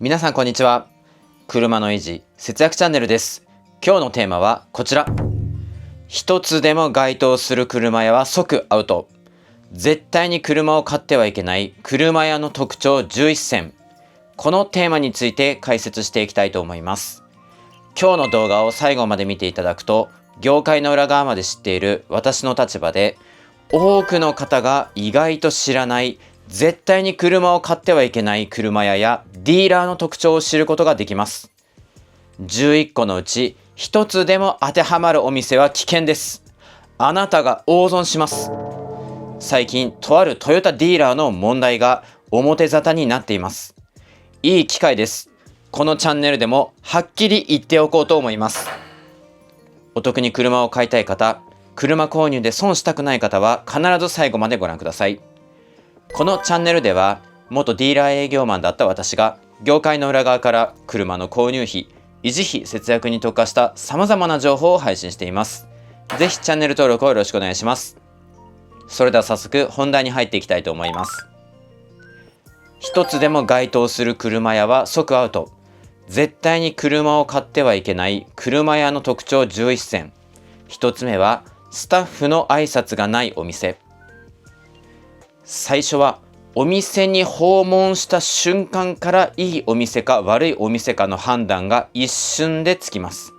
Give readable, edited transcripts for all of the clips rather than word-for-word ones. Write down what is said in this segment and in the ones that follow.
皆さんこんにちは。車の維持節約チャンネルです。今日のテーマはこちら。一つでも該当する車屋は即アウト。絶対に車を買ってはいけない車屋の特徴11選。このテーマについて解説していきたいと思います。今日の動画を最後まで見ていただくと、業界の裏側まで知っている私の立場で、多くの方が意外と知らない絶対に車を買ってはいけない車屋やディーラーの特徴を知ることができます。11個のうち1つでも当てはまるお店は危険です。あなたが大損します。最近とあるトヨタディーラーの問題が表沙汰になっています。いい機会です。このチャンネルでもはっきり言っておこうと思います。お得に車を買いたい方、車購入で損したくない方は必ず最後までご覧ください。このチャンネルでは元ディーラー営業マンだった私が業界の裏側から車の購入費、維持費節約に特化した様々な情報を配信しています。ぜひチャンネル登録をよろしくお願いします。それでは早速本題に入っていきたいと思います。一つでも該当する車屋は即アウト。絶対に車を買ってはいけない車屋の特徴11選。一つ目はスタッフの挨拶がないお店。最初はお店に訪問した瞬間からいいお店か悪いお店かの判断が一瞬でつきます。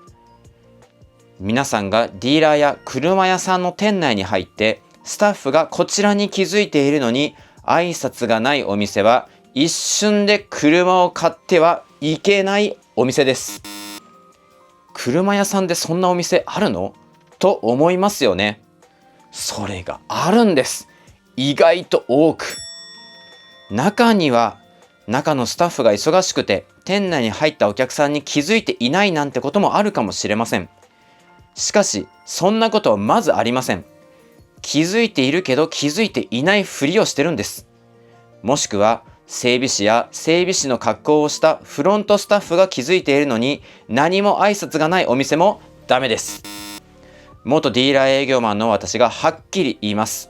皆さんがディーラーや車屋さんの店内に入ってスタッフがこちらに気づいているのに挨拶がないお店は一瞬で車を買ってはいけないお店です。車屋さんでそんなお店あるの？と思いますよね。それがあるんです。意外と多く。中には中のスタッフが忙しくて店内に入ったお客さんに気づいていないなんてこともあるかもしれません。しかしそんなことはまずありません。気づいているけど気づいていないふりをしてるんです。もしくは整備士や整備士の格好をしたフロントスタッフが気づいているのに何も挨拶がないお店もダメです。元ディーラー営業マンの私がはっきり言います。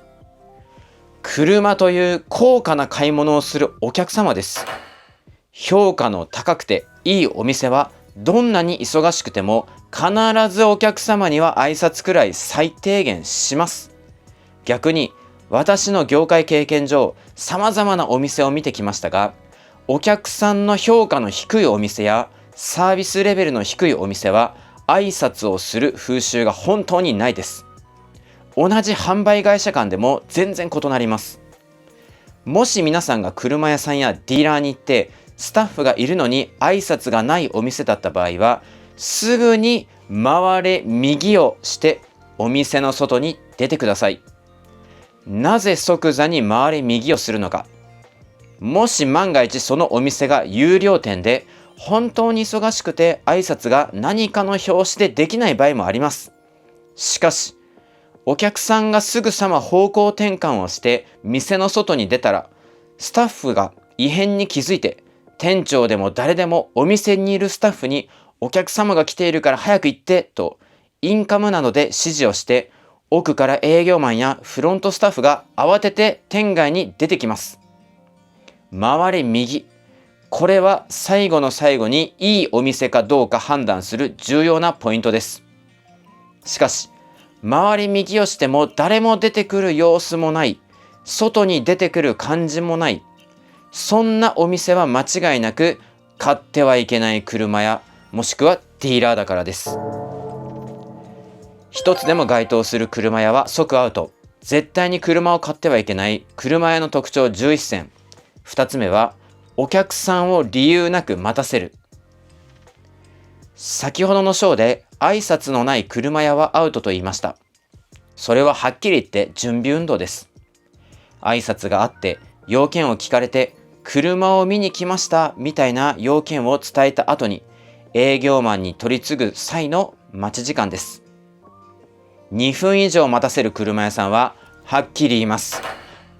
車という高価な買い物をするお客様です。評価の高くていいお店はどんなに忙しくても必ずお客様には挨拶くらい最低限します。逆に私の業界経験上様々なお店を見てきましたが、お客さんの評価の低いお店やサービスレベルの低いお店は挨拶をする風習が本当にないです。同じ販売会社間でも全然異なります。もし皆さんが車屋さんやディーラーに行ってスタッフがいるのに挨拶がないお店だった場合は、すぐに回れ右をしてお店の外に出てください。なぜ即座に回れ右をするのか。もし万が一そのお店が有料店で本当に忙しくて挨拶が何かの拍子でできない場合もあります。しかしお客さんがすぐさま方向転換をして店の外に出たら、スタッフが異変に気づいて、店長でも誰でもお店にいるスタッフにお客様が来ているから早く行ってとインカムなどで指示をして、奥から営業マンやフロントスタッフが慌てて店外に出てきます。回れ右。これは最後の最後にいいお店かどうか判断する重要なポイントです。しかし、回り右をしても誰も出てくる様子もない、外に出てくる感じもない、そんなお店は間違いなく買ってはいけない車やもしくはディーラーだからです。一つでも該当する車屋は即アウト。絶対に車を買ってはいけない車屋の特徴11選。二つ目はお客さんを理由なく待たせる。先ほどの章で挨拶のない車屋はアウトと言いました。それははっきり言って準備運動です。挨拶があって要件を聞かれて車を見に来ましたみたいな要件を伝えた後に営業マンに取り次ぐ際の待ち時間です。2分以上待たせる車屋さんははっきり言います。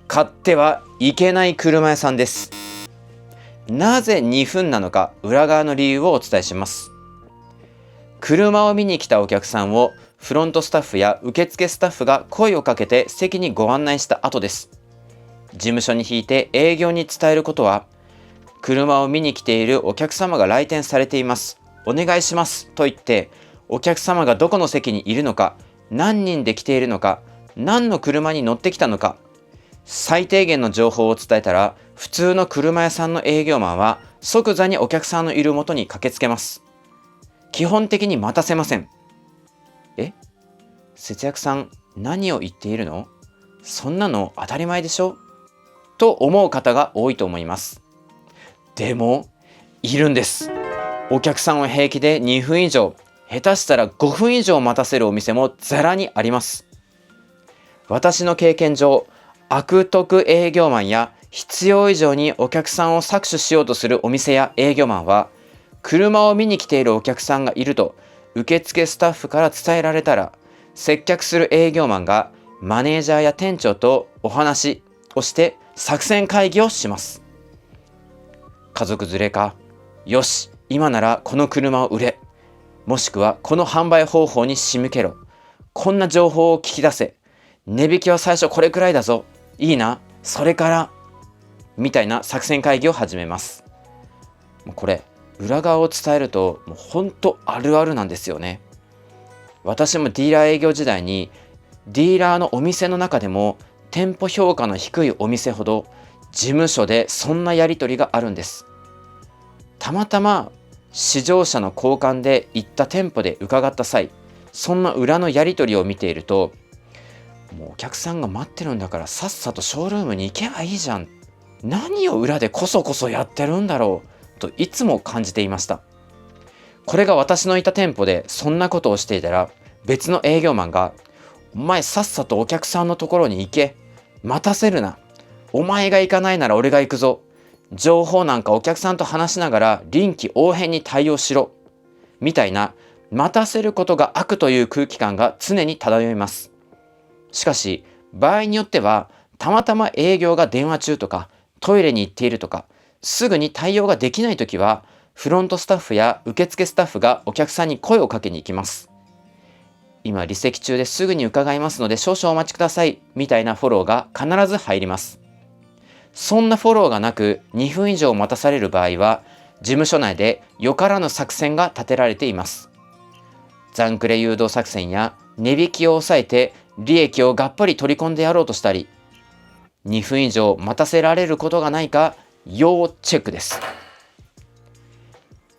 買ってはいけない車屋さんです。なぜ2分なのか裏側の理由をお伝えします。車を見に来たお客さんをフロントスタッフや受付スタッフが声をかけて席にご案内した後です。事務所に引いて営業に伝えることは、車を見に来ているお客様が来店されています。お願いしますと言って、お客様がどこの席にいるのか、何人で来ているのか、何の車に乗ってきたのか、最低限の情報を伝えたら、普通の車屋さんの営業マンは即座にお客さんのいる元に駆けつけます。基本的に待たせません。節約さん、何を言っているの？そんなの当たり前でしょ？と思う方が多いと思います。でも、いるんです。お客さんを平気で2分以上、下手したら5分以上待たせるお店もざらにあります。私の経験上、悪徳営業マンや必要以上にお客さんを搾取しようとするお店や営業マンは、車を見に来ているお客さんがいると受付スタッフから伝えられたら、接客する営業マンがマネージャーや店長とお話をして作戦会議をします。家族連れか、よし、今ならこの車を売れ、もしくはこの販売方法に仕向けろ、こんな情報を聞き出せ、値引きは最初これくらいだぞ、いいな、それからみたいな作戦会議を始めます。これ裏側を伝えるともう本当あるあるなんですよね。私もディーラー営業時代に、ディーラーのお店の中でも店舗評価の低いお店ほど事務所でそんなやり取りがあるんです。たまたま試乗車の交換で行った店舗で伺った際、そんな裏のやり取りを見ていると、もうお客さんが待ってるんだからさっさとショールームに行けばいいじゃん、何を裏でこそこそやってるんだろうといつも感じていました。これが私のいた店舗でそんなことをしていたら、別の営業マンが、お前さっさとお客さんのところに行け、待たせるな、お前が行かないなら俺が行くぞ、情報なんかお客さんと話しながら臨機応変に対応しろ、みたいな、待たせることが悪という空気感が常に漂います。しかし場合によっては、たまたま営業が電話中とかトイレに行っているとか、すぐに対応ができないときは、フロントスタッフや受付スタッフがお客さんに声をかけに行きます。今離席中ですぐに伺いますので少々お待ちください、みたいなフォローが必ず入ります。そんなフォローがなく2分以上待たされる場合は、事務所内でよからぬ作戦が立てられています。残クレ誘導作戦や値引きを抑えて利益をがっぱり取り込んでやろうとしたり、2分以上待たせられることがないか要チェックです。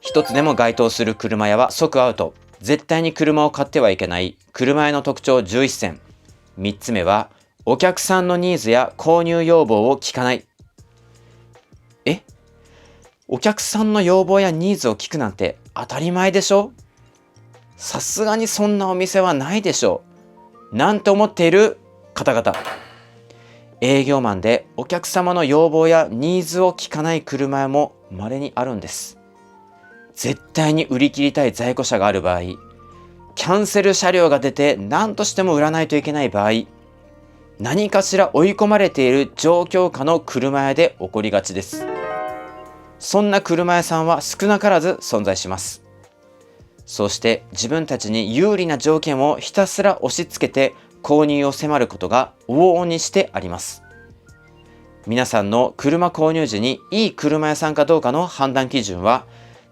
一つでも該当する車屋は即アウト。絶対に車を買ってはいけない車屋の特徴11選。3つ目は、お客さんのニーズや購入要望を聞かない。お客さんの要望やニーズを聞くなんて当たり前でしょ？さすがにそんなお店はないでしょう、なんて思っている方々。営業マンでお客様の要望やニーズを聞かない車屋も稀にあるんです。絶対に売り切りたい在庫車がある場合、キャンセル車両が出て何としても売らないといけない場合、何かしら追い込まれている状況下の車屋で起こりがちです。そんな車屋さんは少なからず存在します。そして自分たちに有利な条件をひたすら押し付けて購入を迫ることが往々にしてあります。皆さんの車購入時にいい車屋さんかどうかの判断基準は、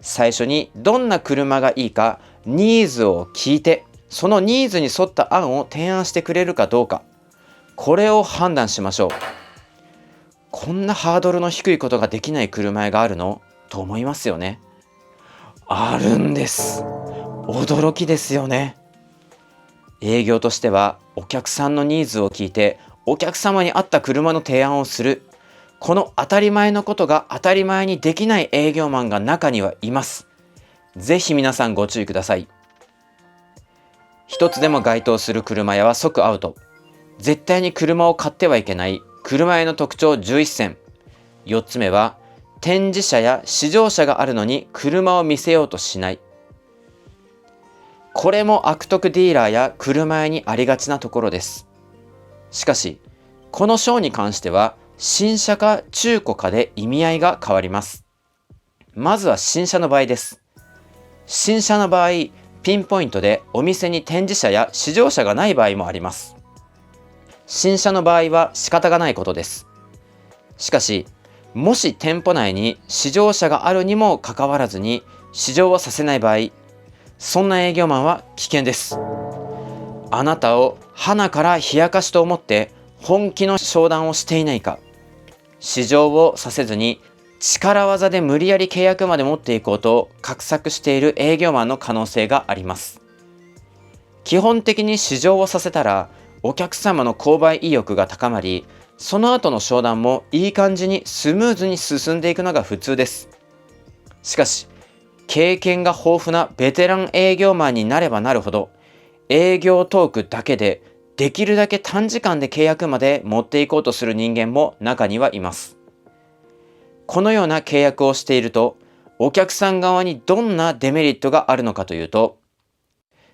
最初にどんな車がいいかニーズを聞いて、そのニーズに沿った案を提案してくれるかどうか、これを判断しましょう。こんなハードルの低いことができない車屋があるの？と思いますよね。あるんです。驚きですよね。営業としてはお客さんのニーズを聞いて、お客様に合った車の提案をする。この当たり前のことが当たり前にできない営業マンが中にはいます。ぜひ皆さんご注意ください。一つでも該当する車屋は即アウト。絶対に車を買ってはいけない車屋の特徴11選。4つ目は、展示車や試乗車があるのに車を見せようとしない。これも悪徳ディーラーや車屋にありがちなところです。しかし、この章に関しては新車か中古かで意味合いが変わります。まずは新車の場合です。新車の場合、ピンポイントでお店に展示車や試乗車がない場合もあります。新車の場合は仕方がないことです。しかし、もし店舗内に試乗車があるにもかかわらずに試乗をさせない場合、そんな営業マンは危険です。あなたを鼻から冷やかしと思って本気の商談をしていないか、試乗をさせずに力技で無理やり契約まで持っていこうと画策している営業マンの可能性があります。基本的に試乗をさせたらお客様の購買意欲が高まり、その後の商談もいい感じにスムーズに進んでいくのが普通です。しかし、経験が豊富なベテラン営業マンになればなるほど、営業トークだけでできるだけ短時間で契約まで持っていこうとする人間も中にはいます。このような契約をしていると、お客さん側にどんなデメリットがあるのかというと、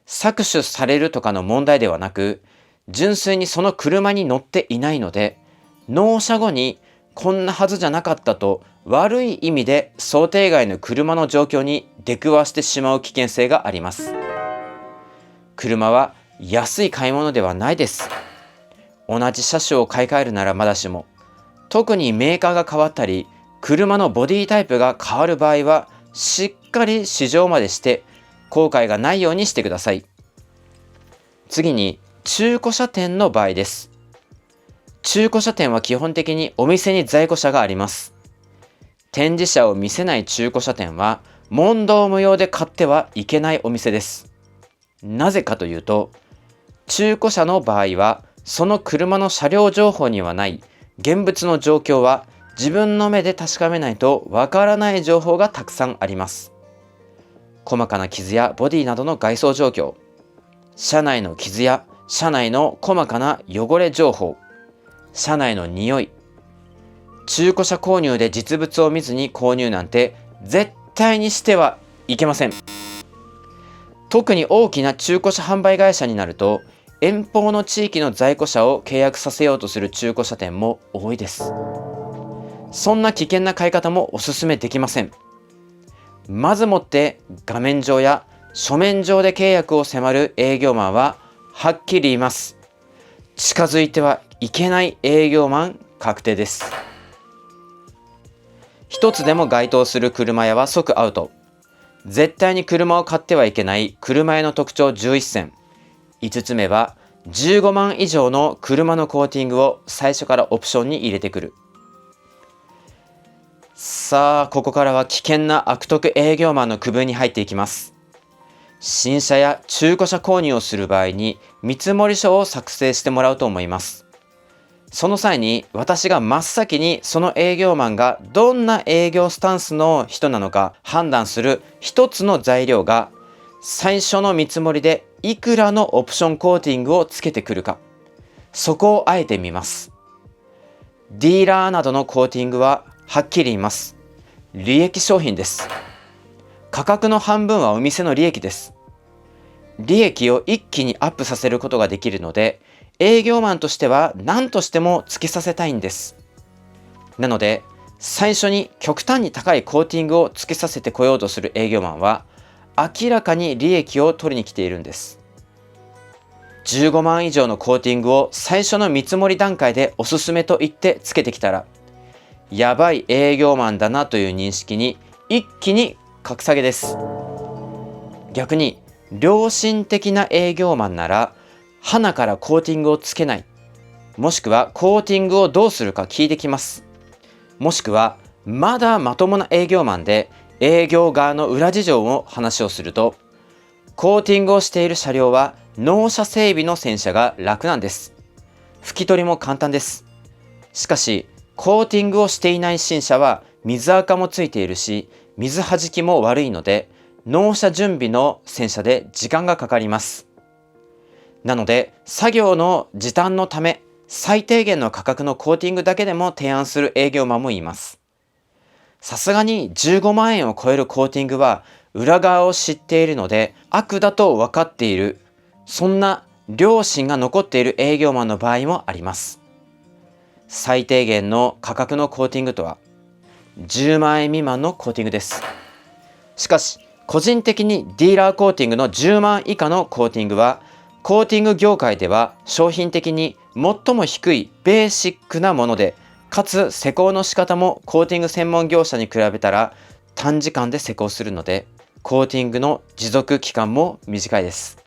搾取されるとかの問題ではなく、純粋にその車に乗っていないので、納車後にこんなはずじゃなかったと悪い意味で想定外の車の状況に出くわしてしまう危険性があります。車は安い買い物ではないです。同じ車種を買い替えるならまだしも、特にメーカーが変わったり、車のボディタイプが変わる場合は、しっかり試乗までして後悔がないようにしてください。次に、中古車店の場合です。中古車店は基本的にお店に在庫車があります。展示車を見せない中古車店は問答無用で買ってはいけないお店です。なぜかというと、中古車の場合はその車の車両情報にはない現物の状況は自分の目で確かめないとわからない情報がたくさんあります。細かな傷やボディなどの外装状況、車内の傷や車内の細かな汚れ情報、車内の匂い。中古車購入で実物を見ずに購入なんて絶対にしてはいけません。特に大きな中古車販売会社になると、遠方の地域の在庫車を契約させようとする中古車店も多いです。そんな危険な買い方もお勧めできません。まずもって画面上や書面上で契約を迫る営業マンははっきり言います。近づいてはいけない営業マン確定です。一つでも該当する車屋は即アウト。絶対に車を買ってはいけない車屋の特徴11選。5つ目は15万以上の車のコーティングを最初からオプションに入れてくる。さあ、ここからは危険な悪徳営業マンの区分に入っていきます。新車や中古車購入をする場合に見積書を作成してもらうと思います。その際に私が真っ先にその営業マンがどんな営業スタンスの人なのか判断する一つの材料が、最初の見積もりでいくらのオプションコーティングをつけてくるか、そこをあえて見ます。ディーラーなどのコーティングははっきり言います。利益商品です。価格の半分はお店の利益です。利益を一気にアップさせることができるので、営業マンとしては何としてもつけさせたいんです。なので、最初に極端に高いコーティングをつけさせてこようとする営業マンは、明らかに利益を取りに来ているんです。15万以上のコーティングを最初の見積もり段階でおすすめと言ってつけてきたら、やばい営業マンだなという認識に一気に格下げです。逆に、良心的な営業マンなら、鼻からコーティングをつけない。もしくはコーティングをどうするか聞いてきます。もしくはまだまともな営業マンで営業側の裏事情を話をすると、コーティングをしている車両は納車整備の洗車が楽なんです。拭き取りも簡単です。しかしコーティングをしていない新車は水垢もついているし、水はじきも悪いので、納車準備の洗車で時間がかかります。なので、作業の時短のため、最低限の価格のコーティングだけでも提案する営業マンもいます。さすがに15万円を超えるコーティングは、裏側を知っているので、悪だと分かっている、そんな良心が残っている営業マンの場合もあります。最低限の価格のコーティングとは、10万円未満のコーティングです。しかし、個人的にディーラーコーティングの10万以下のコーティングは、コーティング業界では商品的に最も低いベーシックなもので、かつ施工の仕方もコーティング専門業者に比べたら短時間で施工するので、コーティングの持続期間も短いです。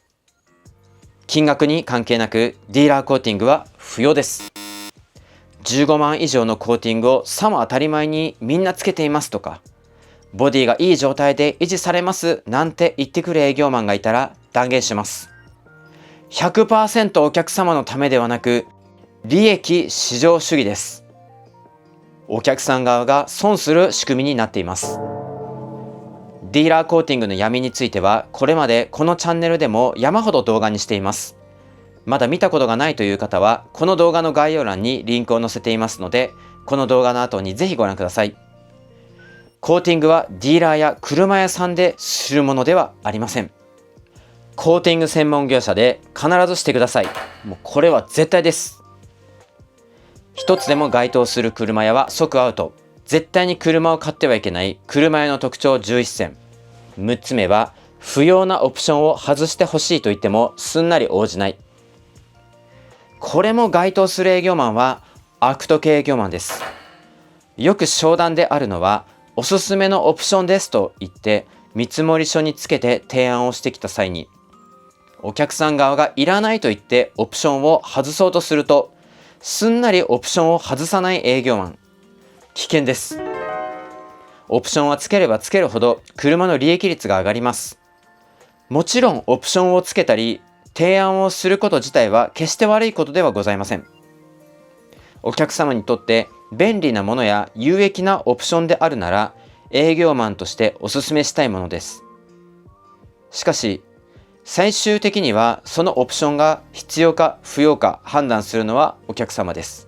金額に関係なくディーラーコーティングは不要です。15万以上のコーティングをさも当たり前にみんなつけていますとか、ボディがいい状態で維持されますなんて言ってくる営業マンがいたら断言します。100% お客様のためではなく、利益至上主義です。お客さん側が損する仕組みになっています。ディーラーコーティングの闇については、これまでこのチャンネルでも山ほど動画にしています。まだ見たことがないという方は、この動画の概要欄にリンクを載せていますので、この動画の後にぜひご覧ください。コーティングはディーラーや車屋さんでするものではありません。コーティング専門業者で必ずしてください。もうこれは絶対です。一つでも該当する車屋は即アウト。絶対に車を買ってはいけない車屋の特徴11選。6つ目は、不要なオプションを外してほしいと言ってもすんなり応じない。これも該当する営業マンは悪徳営業マンです。よく商談であるのは、おすすめのオプションですと言って見積書につけて提案をしてきた際に、お客さん側がいらないと言ってオプションを外そうとすると、すんなりオプションを外さない営業マン、危険です。オプションはつければつけるほど車の利益率が上がります。もちろんオプションをつけたり提案をすること自体は決して悪いことではございません。お客様にとって便利なものや有益なオプションであるなら、営業マンとしてお勧めしたいものです。しかし、最終的にはそのオプションが必要か不要か判断するのはお客様です。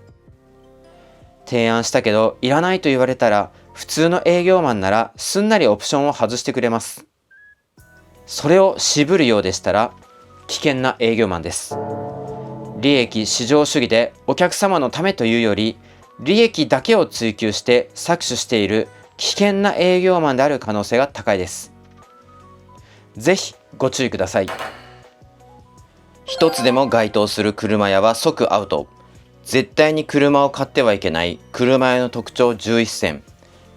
提案したけどいらないと言われたら、普通の営業マンならすんなりオプションを外してくれます。それを渋るようでしたら危険な営業マンです。利益至上主義でお客様のためというより、利益だけを追求して搾取している危険な営業マンである可能性が高いです。ぜひご注意ください。一つでも該当する車屋は即アウト。絶対に車を買ってはいけない車屋の特徴11選。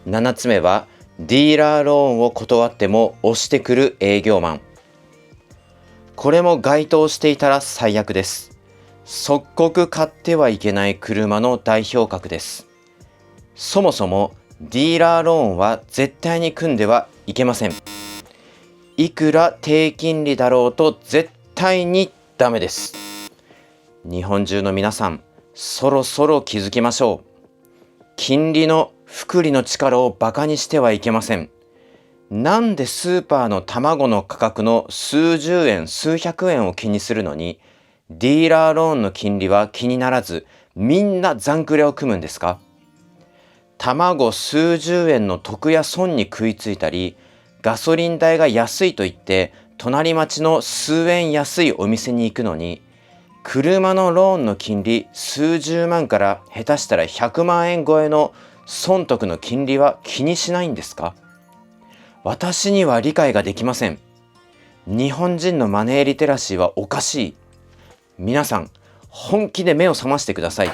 7つ目は、ディーラーローンを断っても押してくる営業マン。これも該当していたら最悪です。即刻買ってはいけない車の代表格です。そもそもディーラーローンは絶対に組んではいけません。いくら低金利だろうと絶対にダメです。日本中の皆さん、そろそろ気づきましょう。金利の複利の力をバカにしてはいけません。なんでスーパーの卵の価格の数十円数百円を気にするのに、ディーラーローンの金利は気にならず、みんな残クレを組むんですか？卵数十円の得や損に食いついたり、ガソリン代が安いと言って隣町の数円安いお店に行くのに、車のローンの金利数十万から下手したら100万円超えの損得の金利は気にしないんですか？私には理解ができません。日本人のマネーリテラシーはおかしい。皆さん、本気で目を覚ましてください。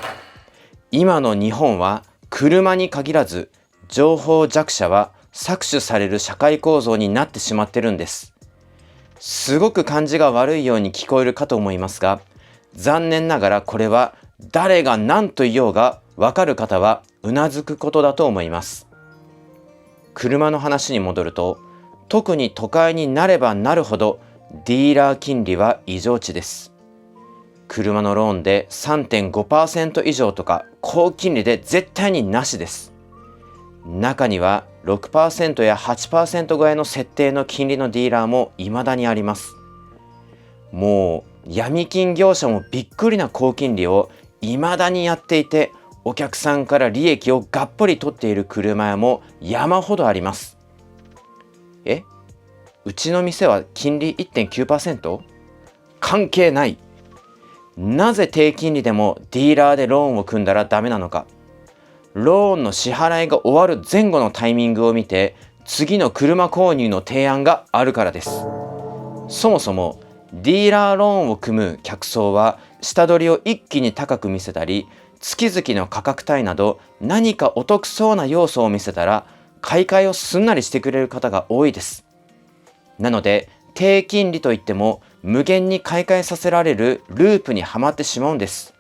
今の日本は車に限らず情報弱者は搾取される社会構造になってしまってるんです。すごく感じが悪いように聞こえるかと思いますが、残念ながらこれは誰が何と言おうが分かる方はうなずくことだと思います。車の話に戻ると、特に都会になればなるほどディーラー金利は異常値です。車のローンで 3.5% 以上とか高金利で絶対になしです。中には 6% や 8% 超えの設定の金利のディーラーも未だにあります。もう闇金業者もびっくりな高金利を未だにやっていて、お客さんから利益をがっぽり取っている車屋も山ほどあります。うちの店は金利 1.9%？ 関係ない。なぜ低金利でもディーラーでローンを組んだらダメなのか。ローンの支払いが終わる前後のタイミングを見て、次の車購入の提案があるからです。そもそもディーラーローンを組む客層は下取りを一気に高く見せたり、月々の価格帯など何かお得そうな要素を見せたら買い替えをすんなりしてくれる方が多いです。なので低金利といっても無限に買い替えさせられるループにはまってしまうんです。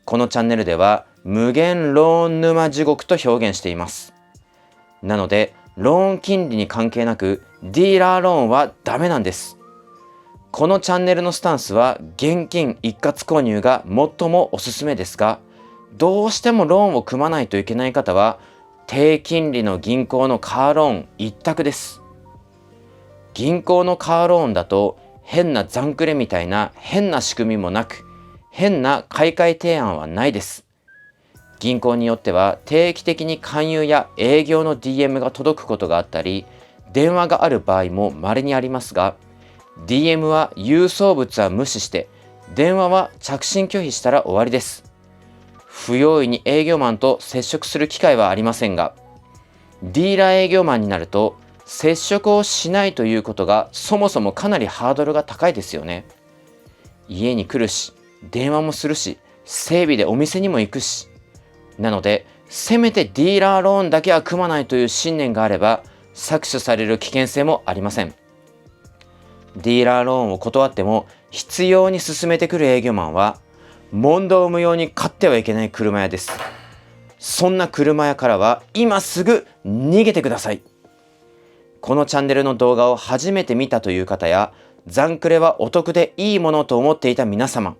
このチャンネルでは無限ローン沼地獄と表現しています。なのでローン金利に関係なくディーラーローンはダメなんです。このチャンネルのスタンスは現金一括購入が最もおすすめですが、どうしてもローンを組まないといけない方は低金利の銀行のカーローン一択です。銀行のカーローンだと変な残クレみたいな変な仕組みもなく、変な買い替え提案はないです。銀行によっては定期的に勧誘や営業の DM が届くことがあったり、電話がある場合も稀にありますが、DM は郵送物は無視して、電話は着信拒否したら終わりです。不用意に営業マンと接触する機会はありませんが、ディーラー営業マンになると接触をしないということがそもそもかなりハードルが高いですよね。家に来るし、電話もするし、整備でお店にも行くし。なので、せめてディーラーローンだけは組まないという信念があれば、搾取される危険性もありません。ディーラーローンを断っても必要に進めてくる営業マンは問答無用に買ってはいけない車屋です。そんな車屋からは今すぐ逃げてください。このチャンネルの動画を初めて見たという方や、残クレはお得でいいものと思っていた皆様、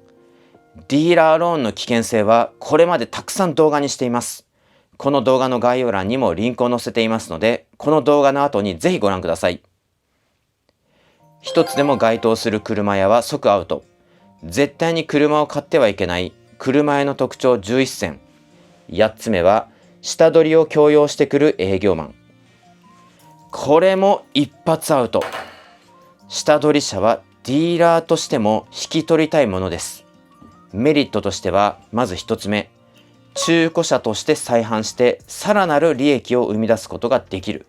ディーラーローンの危険性はこれまでたくさん動画にしています。この動画の概要欄にもリンクを載せていますので、この動画の後にぜひご覧ください。一つでも該当する車屋は即アウト。絶対に車を買ってはいけない車屋の特徴11選。8つ目は下取りを強要してくる営業マン。これも一発アウト。下取り者はディーラーとしても引き取りたいものです。メリットとしてはまず一つ目、中古車として再販してさらなる利益を生み出すことができる。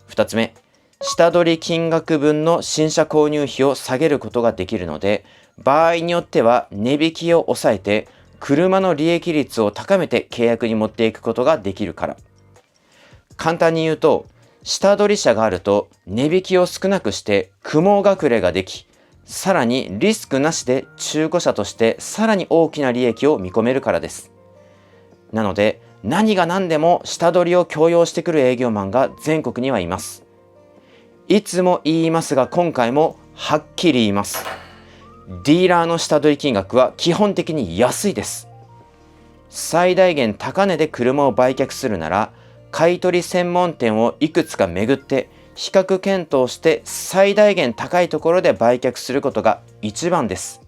二つ目、下取り金額分の新車購入費を下げることができるので、場合によっては値引きを抑えて車の利益率を高めて契約に持っていくことができるから。簡単に言うと、下取り車があると値引きを少なくして雲隠れができ、さらにリスクなしで中古車としてさらに大きな利益を見込めるからです。なので何が何でも下取りを強要してくる営業マンが全国にはいます。いつも言いますが今回もはっきり言います。ディーラーの下取り金額は基本的に安いです。最大限高値で車を売却するなら、買取専門店をいくつか巡って比較検討して最大限高いところで売却することが一番です。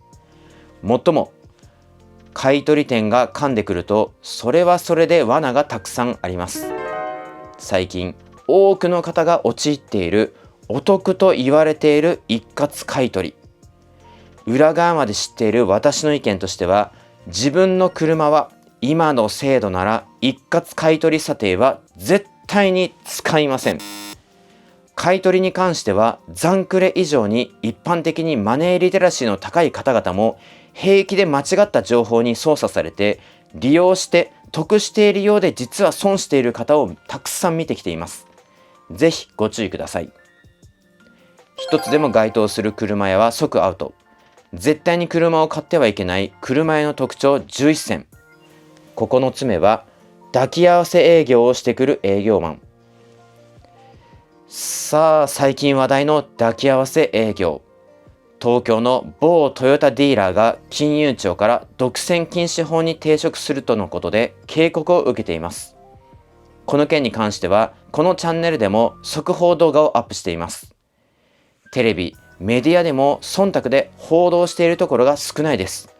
もっとも、買取店が噛んでくると、それはそれで罠がたくさんあります。最近、多くの方が陥っているお得と言われている一括買取。裏側まで知っている私の意見としては、自分の車は今の制度なら一括買取査定は絶対に使いません。買取に関しては残クレ以上に一般的にマネーリテラシーの高い方々も平気で間違った情報に操作されて利用して得しているようで実は損している方をたくさん見てきています。ぜひご注意ください。一つでも該当する車屋は即アウト。絶対に車を買ってはいけない車屋の特徴11選。9つ目は抱き合わせ営業をしてくる営業マン。さあ、最近話題の抱き合わせ営業。東京の某トヨタディーラーが金融庁から独占禁止法に抵触するとのことで警告を受けています。この件に関してはこのチャンネルでも速報動画をアップしています。テレビ、メディアでも忖度で報道しているところが少ないです。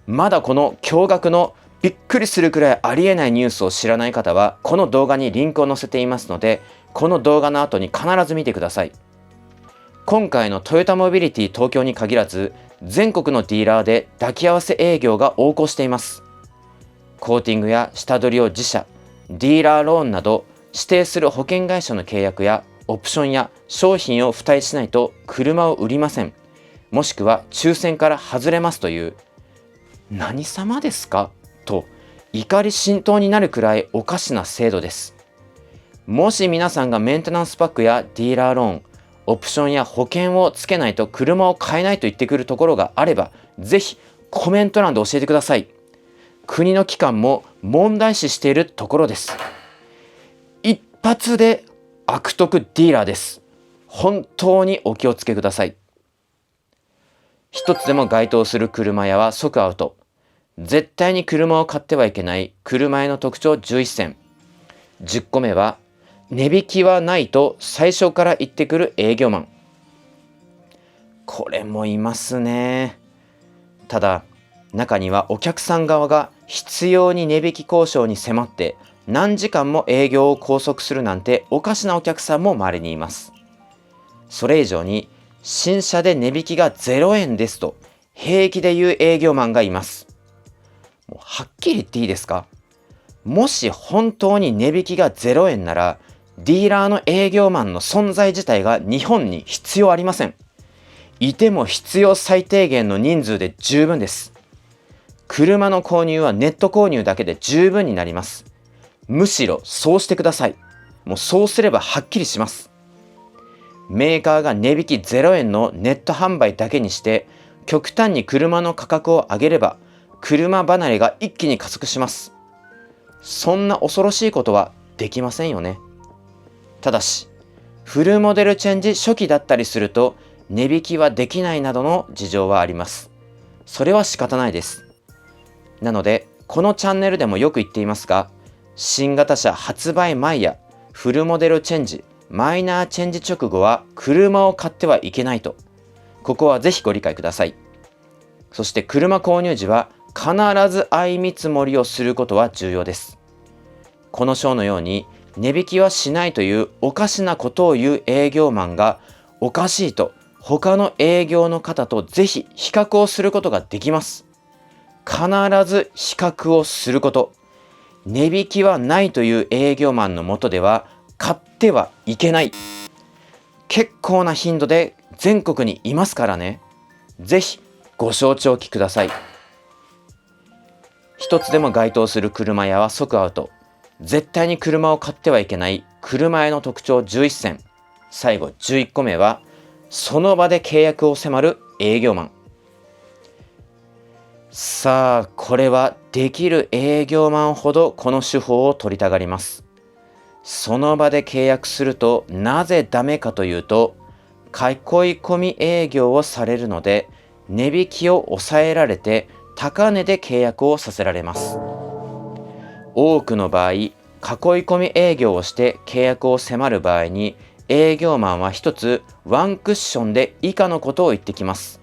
まだこの驚愕のびっくりするくらいありえないニュースを知らない方はこの動画にリンクを載せていますので、この動画の後に必ず見てください。今回のトヨタモビリティ東京に限らず全国のディーラーで抱き合わせ営業が横行しています。コーティングや下取りを自社、ディーラーローンなど指定する保険会社の契約やオプションや商品を付帯しないと車を売りません。もしくは抽選から外れますという、何様ですかと怒り心頭になるくらいおかしな制度です。もし皆さんがメンテナンスパックやディーラーローン、オプションや保険をつけないと車を買えないと言ってくるところがあれば、ぜひコメント欄で教えてください。国の機関も問題視しているところです。一発で悪徳ディーラーです。本当にお気をつけください。一つでも該当する車屋は即アウト。絶対に車を買ってはいけない車屋の特徴11選。10個目は、値引きはないと最初から言ってくる営業マン。これもいますね。ただ、中にはお客さん側が必要に値引き交渉に迫って何時間も営業を拘束するなんておかしなお客さんも稀にいます。それ以上に、新車で値引きが0円ですと平気で言う営業マンがいます。もうはっきり言っていいですか？もし本当に値引きが0円なら、ディーラーの営業マンの存在自体が日本に必要ありません。いても必要最低限の人数で十分です。車の購入はネット購入だけで十分になります。むしろそうしてください。もうそうすればはっきりします。メーカーが値引き0円のネット販売だけにして、極端に車の価格を上げれば、車離れが一気に加速します。そんな恐ろしいことはできませんよね。ただし、フルモデルチェンジ初期だったりすると、値引きはできないなどの事情はあります。それは仕方ないです。なので、このチャンネルでもよく言っていますが、新型車発売前やフルモデルチェンジ、マイナーチェンジ直後は車を買ってはいけないと。ここはぜひご理解ください。そして車購入時は必ず相見積もりをすることは重要です。この章のように値引きはしないというおかしなことを言う営業マンがおかしいと他の営業の方とぜひ比較をすることができます。必ず比較をすること。値引きはないという営業マンの下では買ってはいけない。結構な頻度で全国にいますからね。ぜひご承知おきください。一つでも該当する車屋は即アウト。絶対に車を買ってはいけない車屋の特徴11選。最後11個目は、その場で契約を迫る営業マン。さあ、これはできる営業マンほどこの手法を取りたがります。その場で契約するとなぜダメかというと、囲い込み営業をされるので、値引きを抑えられて高値で契約をさせられます。多くの場合、囲い込み営業をして契約を迫る場合に、営業マンは一つワンクッションで以下のことを言ってきます。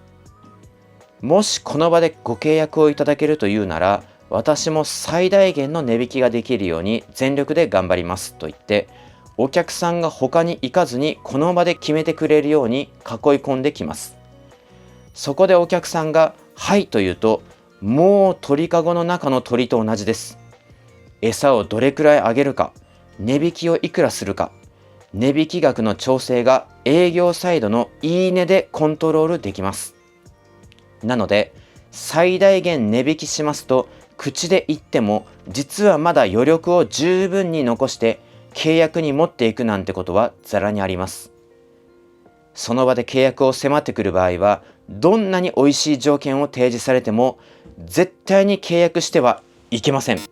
もしこの場でご契約をいただけるというなら、私も最大限の値引きができるように全力で頑張りますと言って、お客さんが他に行かずにこの場で決めてくれるように囲い込んできます。そこでお客さんがはいと言うと、もう鳥かごの中の鳥と同じです。餌をどれくらいあげるか、値引きをいくらするか、値引き額の調整が営業サイドのいいねでコントロールできます。なので、最大限値引きしますと口で言っても、実はまだ余力を十分に残して契約に持っていくなんてことはざらにあります。その場で契約を迫ってくる場合は、どんなに美味しい条件を提示されても絶対に契約してはいけません。必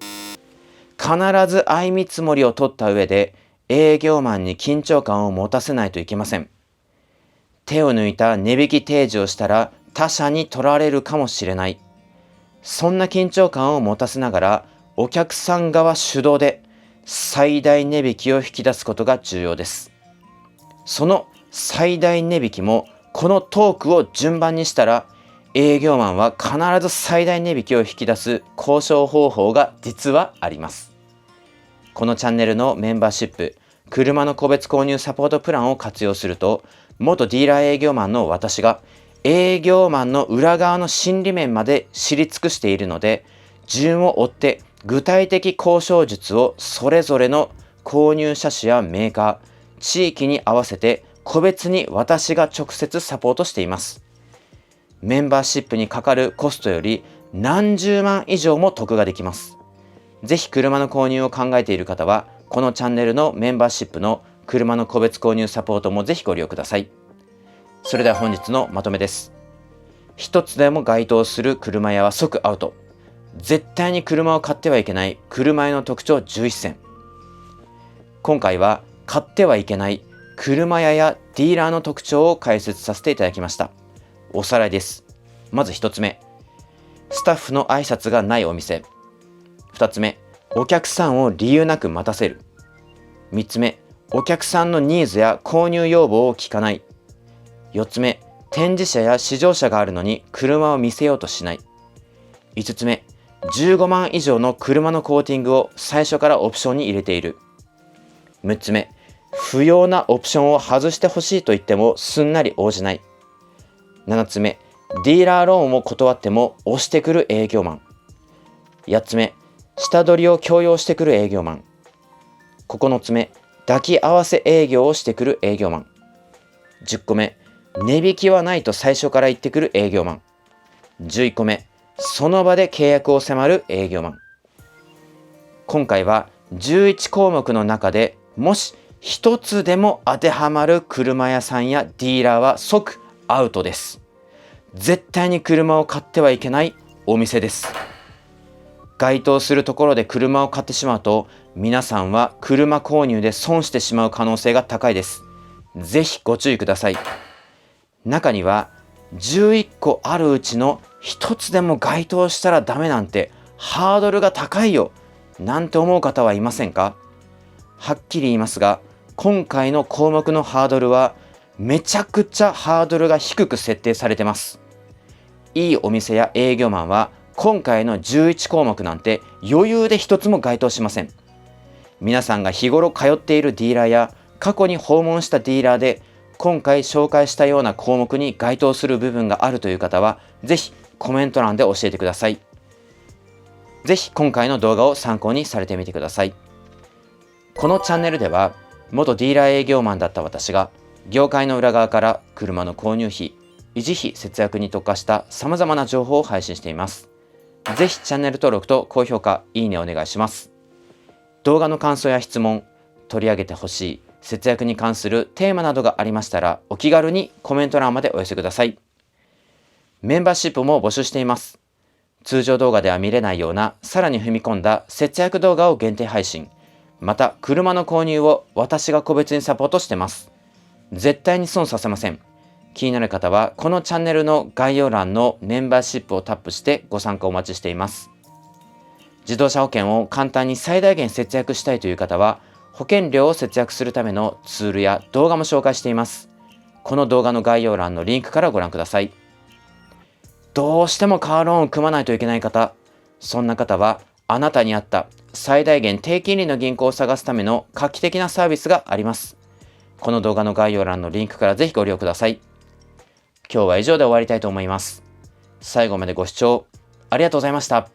ず相見積もりを取った上で営業マンに緊張感を持たせないといけません。手を抜いた値引き提示をしたら他社に取られるかもしれない。そんな緊張感を持たせながらお客さん側主導で最大値引きを引き出すことが重要です。その最大値引きもこのトークを順番にしたら、営業マンは必ず最大値引きを引き出す交渉方法が実はあります。このチャンネルのメンバーシップ、車の個別購入サポートプランを活用すると、元ディーラー営業マンの私が営業マンの裏側の心理面まで知り尽くしているので、順を追って具体的交渉術をそれぞれの購入車種やメーカー、地域に合わせて個別に私が直接サポートしています。メンバーシップにかかるコストより何十万以上も得ができます。ぜひ車の購入を考えている方は、このチャンネルのメンバーシップの車の個別購入サポートもぜひご利用ください。それでは本日のまとめです。一つでも該当する車屋は即アウト。絶対に車を買ってはいけない車屋の特徴11選。今回は買ってはいけない車屋やディーラーの特徴を解説させていただきました。おさらいです。まず1つ目、スタッフの挨拶がないお店。2つ目、お客さんを理由なく待たせる。3つ目、お客さんのニーズや購入要望を聞かない。4つ目、展示車や試乗車があるのに車を見せようとしない。5つ目、15万以上の車のコーティングを最初からオプションに入れている。6つ目、不要なオプションを外してほしいと言ってもすんなり応じない。7つ目、ディーラーローンを断っても押してくる営業マン。8つ目、下取りを強要してくる営業マン。9つ目、抱き合わせ営業をしてくる営業マン。10個目、値引きはないと最初から言ってくる営業マン。11個目、その場で契約を迫る営業マン。今回は11項目の中でもし一つでも当てはまる車屋さんやディーラーは即アウトです。絶対に車を買ってはいけないお店です。該当するところで車を買ってしまうと、皆さんは車購入で損してしまう可能性が高いです。ぜひご注意ください。中には11個あるうちの一つでも該当したらダメなんてハードルが高いよなんて思う方はいませんか？はっきり言いますが、今回の項目のハードルはめちゃくちゃハードルが低く設定されてます。いいお店や営業マンは今回の11項目なんて余裕で一つも該当しません。皆さんが日頃通っているディーラーや過去に訪問したディーラーで今回紹介したような項目に該当する部分があるという方はぜひコメント欄で教えてください。ぜひ今回の動画を参考にされてみてください。このチャンネルでは元ディーラー営業マンだった私が業界の裏側から車の購入費、維持費節約に特化した様々な情報を配信しています。ぜひチャンネル登録と高評価、いいねお願いします。動画の感想や質問、取り上げてほしい節約に関するテーマなどがありましたらお気軽にコメント欄までお寄せください。メンバーシップも募集しています。通常動画では見れないようなさらに踏み込んだ節約動画を限定配信、また車の購入を私が個別にサポートしてます。絶対に損させません。気になる方はこのチャンネルの概要欄のメンバーシップをタップしてご参加お待ちしています。自動車保険を簡単に最大限節約したいという方は保険料を節約するためのツールや動画も紹介しています。この動画の概要欄のリンクからご覧ください。どうしてもカーローンを組まないといけない方、そんな方はあなたに合った最大限低金利の銀行を探すための画期的なサービスがあります。この動画の概要欄のリンクからぜひご利用ください。今日は以上で終わりたいと思います。最後までご視聴ありがとうございました。